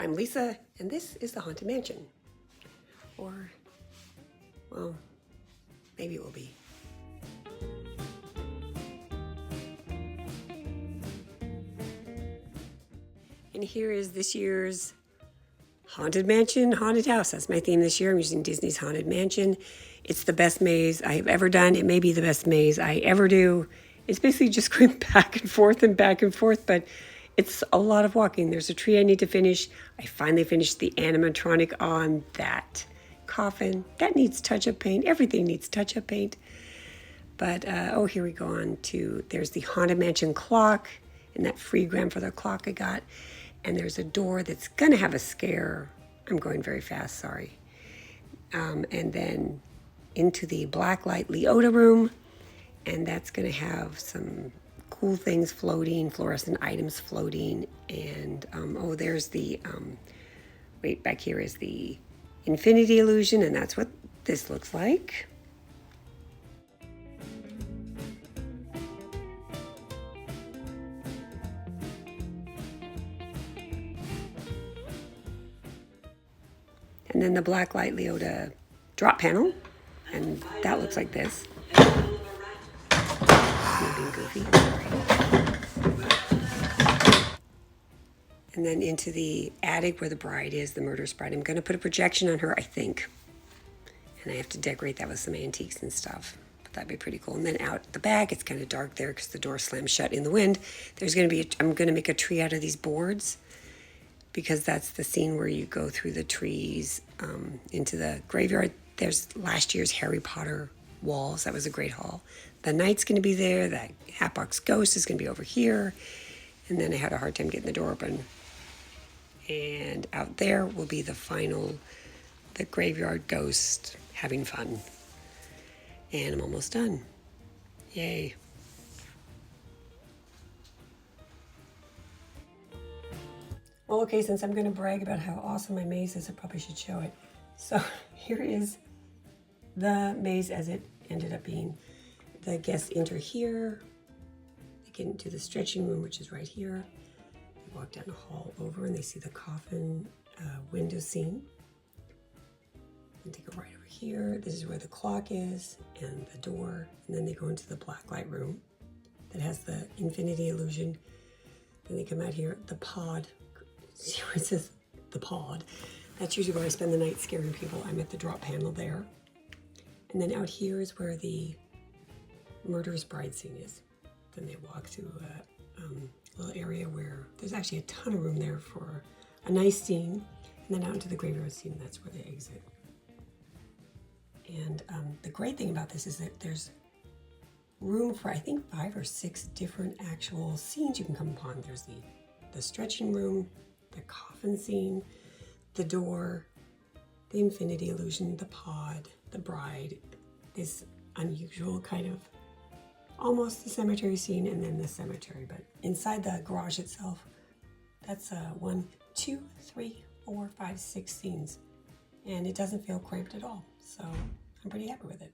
I'm Lisa, and this is the Haunted Mansion. Or, well, maybe it will be. And here is this year's Haunted Mansion, Haunted House. That's my theme this year. I'm using Disney's Haunted Mansion. It's the best maze I have ever done. It may be the best maze I ever do. It's basically just going back and forth, but it's a lot of walking. There's a tree I need to finish. I finally finished the animatronic on that coffin. That needs touch-up paint. Everything needs touch-up paint. But, here we go on to, there's the Haunted Mansion clock and that free grandfather clock I got. And there's a door that's going to have a scare. I'm going very fast, sorry. And then into the Blacklight Leota room. And that's going to have some cool things floating, fluorescent items floating. And, there's the, wait, back here is the Infinity Illusion. And that's what this looks like. And then the Blacklight Leota drop panel, and that looks like this. Being goofy, sorry. And then into the attic where the bride is, the murderous bride. I'm going to put a projection on her, I think. And I have to decorate that with some antiques and stuff. But that'd be pretty cool. And then out the back, it's kind of dark there because the door slams shut in the wind. There's going to be, I'm going to make a tree out of these boards, because that's the scene where you go through the trees into the graveyard. There's last year's Harry Potter walls. That was a great haul. The knight's going to be there. The Hatbox Ghost is going to be over here. And then I had a hard time getting the door open. And out there will be the graveyard ghost having fun. And I'm almost done. Yay. Well, okay, since I'm going to brag about how awesome my maze is, I probably should show it. So here is the maze as it ended up being. The guests enter here. They get into the stretching room, which is right here. They walk down the hall over and they see the coffin window scene. And they go right over here. This is where the clock is and the door. And then they go into the Blacklight room that has the Infinity Illusion. Then they come out here, the pod. See where it says the pod? That's usually where I spend the night scaring people. I'm at the drop panel there. And then out here is where the murderous bride scene is. Then they walk through a little area where there's actually a ton of room there for a nice scene. And then out into the graveyard scene, that's where they exit. And the great thing about this is that there's room for, I think, 5 or 6 different actual scenes you can come upon. There's the stretching room, the coffin scene, the door, the Infinity Illusion, the pod, the bride, this unusual kind of almost the cemetery scene, and then the cemetery. But inside the garage itself, that's 1, 2, 3, 4, 5, 6 scenes. And it doesn't feel cramped at all. So I'm pretty happy with it.